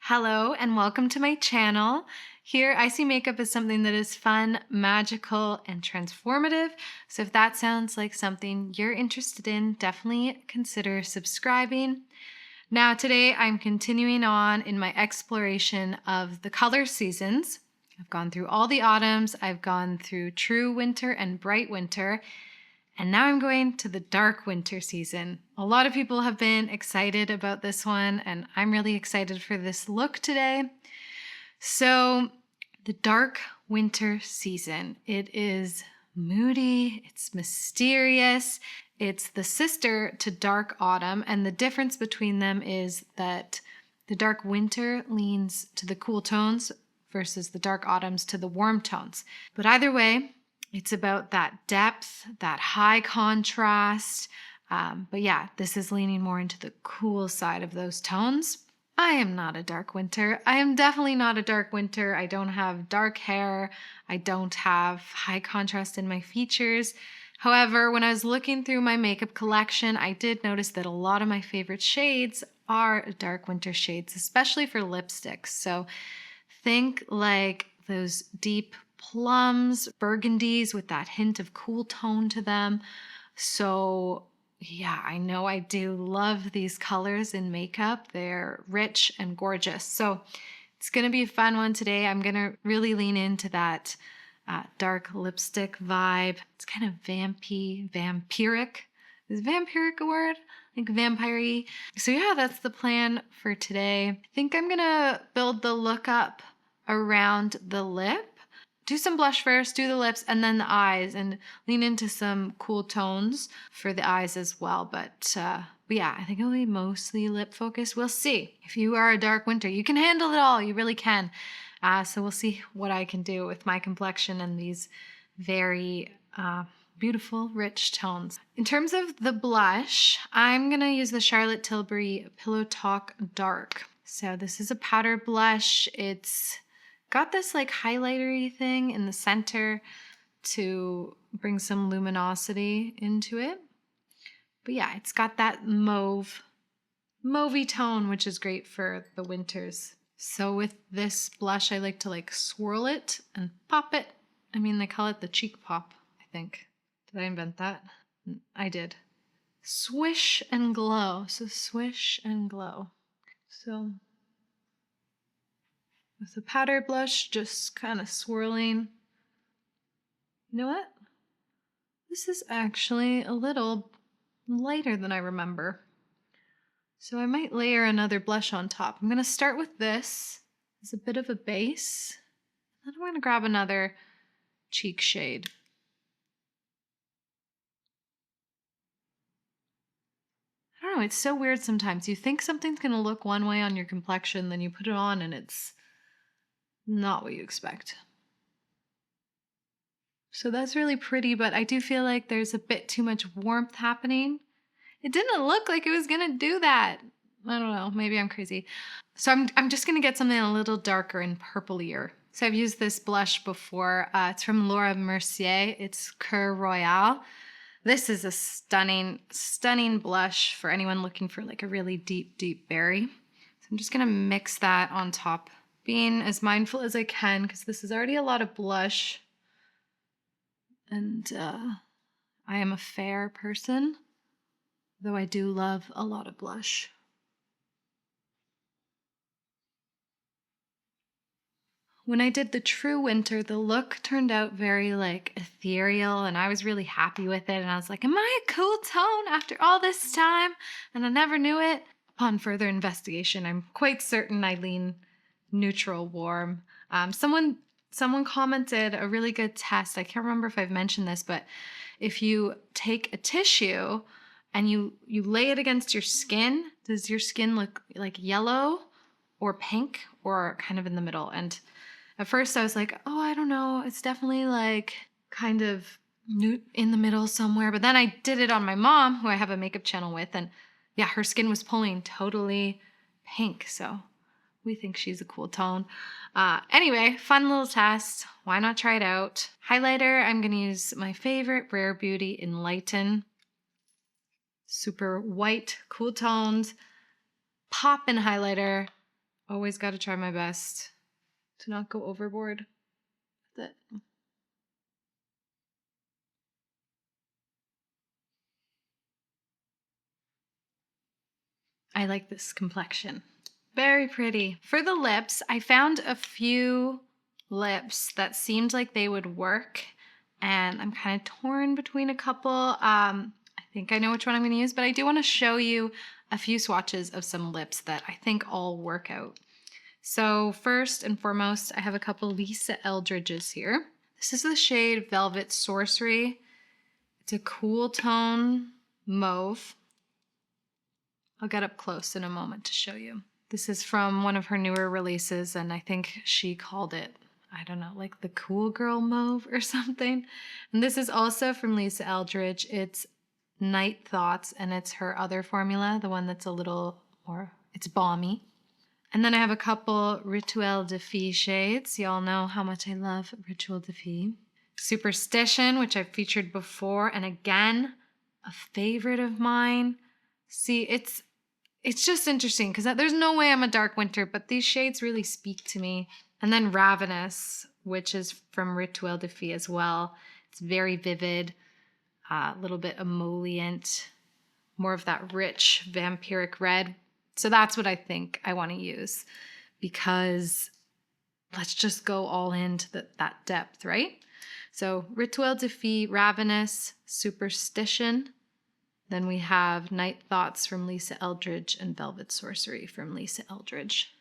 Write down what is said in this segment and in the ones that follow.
Hello and welcome to my channel. Here I see makeup as something that is fun, magical, and transformative. So if that sounds like something you're interested in, definitely consider subscribing. Now today I'm continuing on in my exploration of the color seasons. I've gone through all the autumns, I've gone through true winter and bright winter, and now I'm going to the dark winter season. A lot of people have been excited about this one, and I'm really excited for this look today. So, the dark winter season. It is moody, it's mysterious, it's the sister to dark autumn, and the difference between them is that the dark winter leans to the cool tones versus the dark autumns to the warm tones. But either way, it's about that depth, that high contrast. But yeah, this is leaning more into the cool side of those tones. I am not a dark winter. I am definitely not a dark winter. I don't have dark hair. I don't have high contrast in my features. However, when I was looking through my makeup collection, I did notice that a lot of my favorite shades are dark winter shades, especially for lipsticks. So think like those deep plums, burgundies with that hint of cool tone to them. So yeah, I know I do love these colors in makeup. They're rich and gorgeous. So it's going to be a fun one today. I'm going to really lean into that dark lipstick vibe. It's kind of vampy, vampiric. Is vampiric a word? Like vampire-y. So yeah, that's the plan for today. I think I'm going to build the look up around the lip. Do some blush first, do the lips, and then the eyes, and lean into some cool tones for the eyes as well. But yeah, I think it'll be mostly lip focused. We'll see. If you are a dark winter, you can handle it all. You really can. So we'll see what I can do with my complexion and these very beautiful, rich tones. In terms of the blush, I'm going to use the Charlotte Tilbury Pillow Talk Dark. So this is a powder blush. It's got this like highlighter-y thing in the center to bring some luminosity into it. But yeah, it's got that mauvey tone, which is great for the winters. So with this blush, I like to like swirl it and pop it. I mean, they call it the cheek pop, I think. Did I invent that? I did. Swish and glow. So swish and glow. So with the powder blush, just kind of swirling. You know what? This is actually a little lighter than I remember. So I might layer another blush on top. I'm going to start with this as a bit of a base. Then I'm going to grab another cheek shade. I don't know, it's so weird sometimes. You think something's going to look one way on your complexion, then you put it on and it's not what you expect. So that's really pretty, but I do feel like there's a bit too much warmth happening. It didn't look like it was gonna do that. I don't know, maybe I'm crazy. So I'm just gonna get something a little darker and purplier. So I've used this blush before. It's from Laura Mercier. It's Coeur Royale. This is a stunning, stunning blush for anyone looking for like a really deep, deep berry. So I'm just gonna mix that on top, being as mindful as I can because this is already a lot of blush. And I am a fair person, though I do love a lot of blush. When I did the true winter, the look turned out very like ethereal and I was really happy with it. And I was like, am I a cool tone after all this time? And I never knew it. Upon further investigation, I'm quite certain I lean neutral warm. Someone commented a really good test. I can't remember if I've mentioned this, but if you take a tissue and you lay it against your skin, does your skin look like yellow or pink or kind of in the middle? And at first I was like, oh, I don't know. It's definitely like kind of in the middle somewhere. But then I did it on my mom, who I have a makeup channel with. And yeah, her skin was pulling totally pink. So we think she's a cool tone. Anyway, fun little test. Why not try it out? Highlighter, I'm going to use my favorite Rare Beauty Enlighten. Super white, cool tones. Pop in highlighter. Always got to try my best to not go overboard with it. I like this complexion. Very pretty. For the lips, I found a few lips that seemed like they would work, and I'm kind of torn between a couple. I think I know which one I'm going to use, but I do want to show you a few swatches of some lips that I think all work out. So first and foremost, I have a couple Lisa Eldridges here. This is the shade Velvet Sorcery. It's a cool tone mauve. I'll get up close in a moment to show you. This is from one of her newer releases, and I think she called it, I don't know, like the Cool Girl Mauve or something. And this is also from Lisa Eldridge. It's Night Thoughts, and it's her other formula, the one that's a little more, it's balmy. And then I have a couple Rituel de Fille shades. Y'all know how much I love Rituel de Fille. Superstition, which I've featured before, and again, a favorite of mine. See, it's just interesting because there's no way I'm a dark winter, but these shades really speak to me. And then Ravenous, which is from Rituel de Fille as well. It's very vivid, a little bit emollient, more of that rich vampiric red. So that's what I think I want to use, because let's just go all into that depth, right? So Rituel de Fille, Ravenous, Superstition. Then we have Night Thoughts from Lisa Eldridge and Velvet Sorcery from Lisa Eldridge.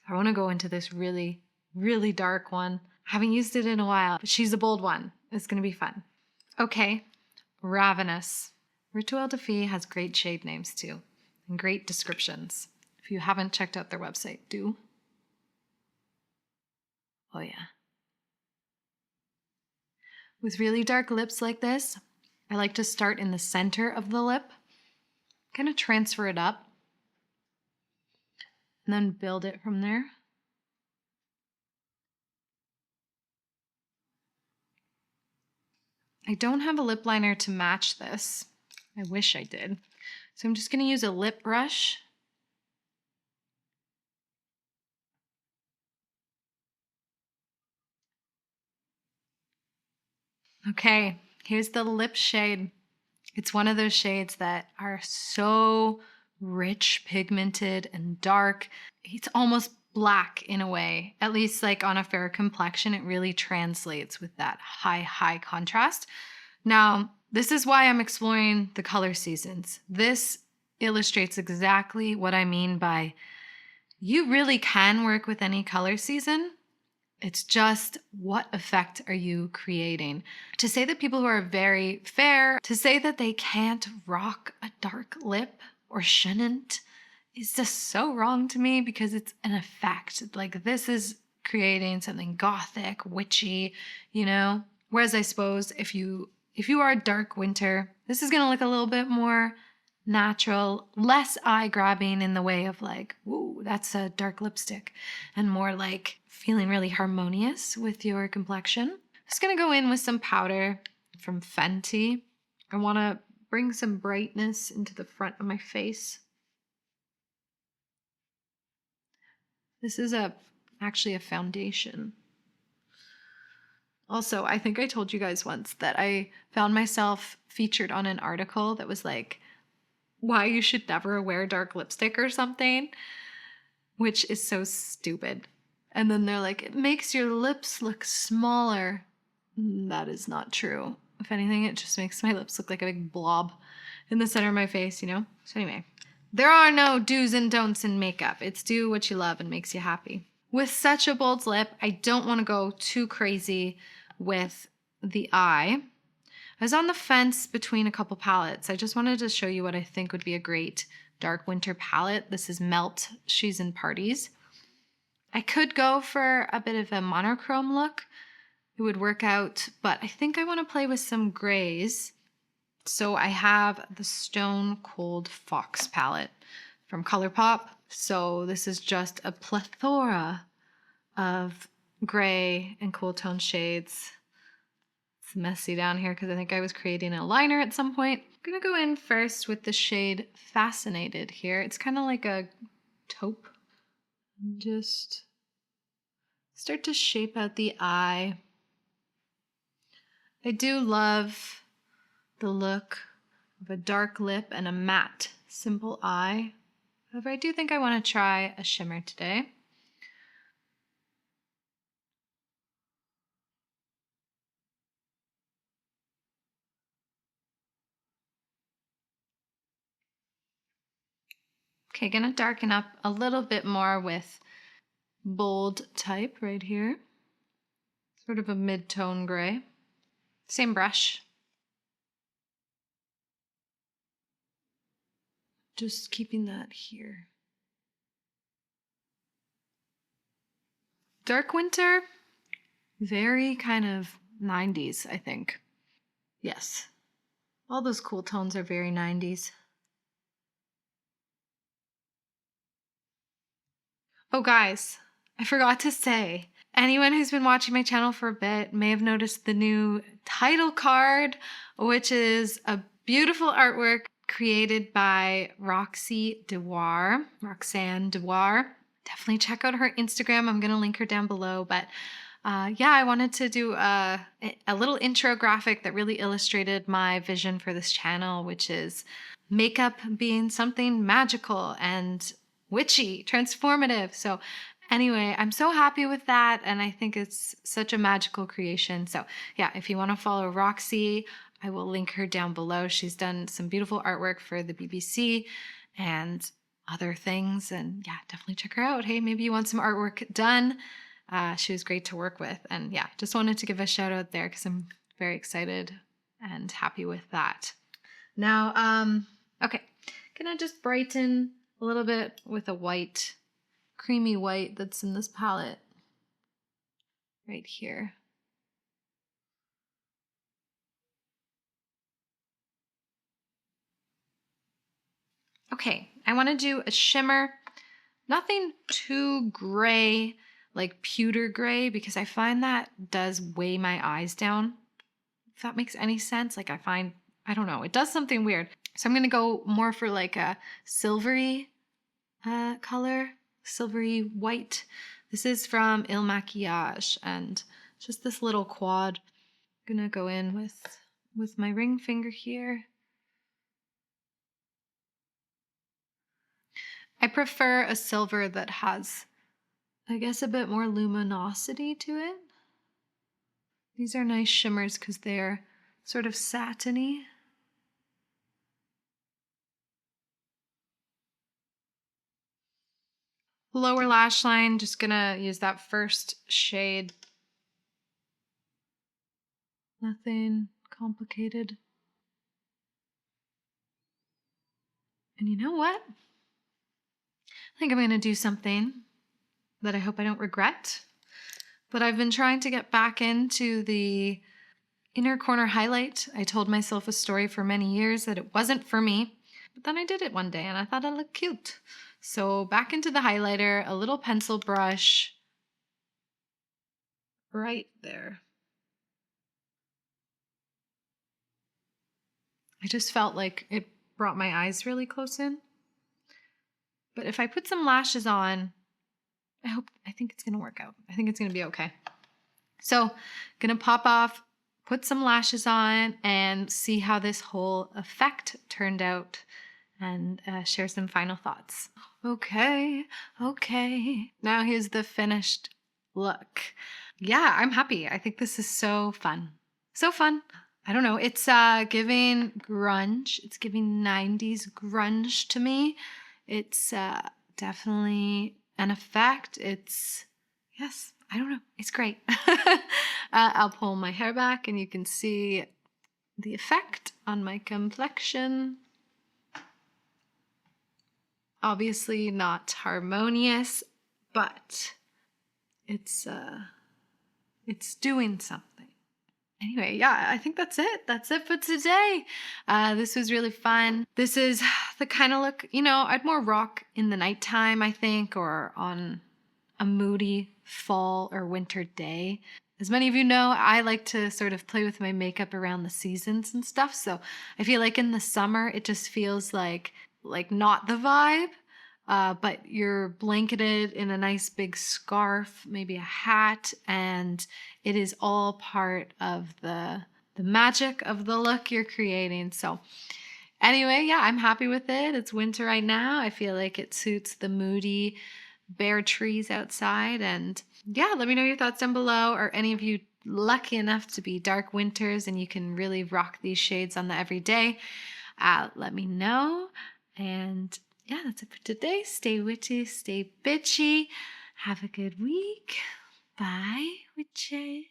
I want to go into this really, really dark one. I haven't used it in a while, but she's a bold one. It's going to be fun. Okay, Ravenous. Rituel de Fille has great shade names too, and great descriptions. If you haven't checked out their website, do. Oh yeah. With really dark lips like this, I like to start in the center of the lip, kind of transfer it up, and then build it from there. I don't have a lip liner to match this. I wish I did. So I'm just going to use a lip brush. Okay, here's the lip shade. It's one of those shades that are so rich, pigmented, and dark. It's almost black in a way. At least like on a fair complexion, it really translates with that high contrast. Now, this is why I'm exploring the color seasons. This illustrates exactly what I mean by you really can work with any color season. It's just what effect are you creating? To say that people who are very fair, to say that they can't rock a dark lip or shouldn't is just so wrong to me, because it's an effect. Like, this is creating something gothic, witchy, you know? Whereas I suppose if you are a dark winter, this is gonna look a little bit more natural, less eye-grabbing in the way of like, whoa, that's a dark lipstick, and more like feeling really harmonious with your complexion. I'm just gonna go in with some powder from Fenty. I wanna bring some brightness into the front of my face. This is actually a foundation. Also, I think I told you guys once that I found myself featured on an article that was like, why you should never wear dark lipstick or something, which is so stupid. And then they're like, it makes your lips look smaller. That is not true. If anything, it just makes my lips look like a big blob in the center of my face, you know? So anyway, there are no do's and don'ts in makeup. It's do what you love and makes you happy. With such a bold lip, I don't want to go too crazy with the eye. I was on the fence between a couple palettes. I just wanted to show you what I think would be a great dark winter palette. This is Melt She's in Parties. I could go for a bit of a monochrome look. It would work out, but I think I want to play with some grays. So I have the Stone Cold Fox palette from ColourPop. So this is just a plethora of gray and cool tone shades. It's messy down here because I think I was creating a liner at some point. I'm gonna go in first with the shade Fascinated here. It's kind of like a taupe. And just start to shape out the eye. I do love the look of a dark lip and a matte, simple eye. However, I do think I want to try a shimmer today. Okay, gonna darken up a little bit more with bold type right here. Sort of a mid-tone gray. Same brush. Just keeping that here. Dark winter, very kind of 90s, I think. Yes. All those cool tones are very 90s. Oh, guys, I forgot to say, anyone who's been watching my channel for a bit may have noticed the new title card, which is a beautiful artwork created by Roxanne Dewar. Definitely check out her Instagram. I'm going to link her down below. But yeah, I wanted to do a little intro graphic that really illustrated my vision for this channel, which is makeup being something magical and witchy, transformative. So anyway, I'm so happy with that, and I think it's such a magical creation. So yeah, if you want to follow Roxy, I will link her down below. She's done some beautiful artwork for the BBC and other things, and yeah, definitely check her out. Hey, maybe you want some artwork done. She was great to work with, and yeah, just wanted to give a shout out there because I'm very excited and happy with that. Now, okay, gonna just brighten a little bit with a white, creamy white that's in this palette right here. Okay, I want to do a shimmer, nothing too gray, like pewter gray, because I find that does weigh my eyes down. If that makes any sense, like I don't know, it does something weird. So I'm gonna go more for like a silvery color, silvery white. This is from Il Maquillage, and just this little quad. I'm gonna go in with my ring finger here. I prefer a silver that has, I guess, a bit more luminosity to it. These are nice shimmers because they're sort of satiny. Lower lash line, just gonna use that first shade. Nothing complicated. And you know what? I think I'm gonna do something that I hope I don't regret. But I've been trying to get back into the inner corner highlight. I told myself a story for many years that it wasn't for me, but then I did it one day and I thought it looked cute. So back into the highlighter, a little pencil brush right there. I just felt like it brought my eyes really close in. But if I put some lashes on, I think it's gonna work out. I think it's gonna be okay. So, gonna pop off, put some lashes on, and see how this whole effect turned out, and share some final thoughts. Okay. Now here's the finished look. Yeah, I'm happy. I think this is so fun. So fun. I don't know. It's giving grunge. It's giving 90s grunge to me. It's definitely an effect. Yes, I don't know. It's great. I'll pull my hair back and you can see the effect on my complexion. Obviously not harmonious, but it's doing something. Anyway, yeah, I think that's it. That's it for today. This was really fun. This is the kind of look, I'd more rock in the nighttime, I think, or on a moody fall or winter day. As many of you know, I like to sort of play with my makeup around the seasons and stuff. So I feel like in the summer, it just feels like not the vibe. but you're blanketed in a nice big scarf, maybe a hat, and it is all part of the magic of the look you're creating. So anyway, yeah, I'm happy with it. It's winter right now. I feel like it suits the moody, bare trees outside. And yeah, let me know your thoughts down below. Are any of you lucky enough to be dark winters and you can really rock these shades on the everyday? Let me know. And yeah, that's it for today. Stay witchy, stay bitchy. Have a good week. Bye, witches.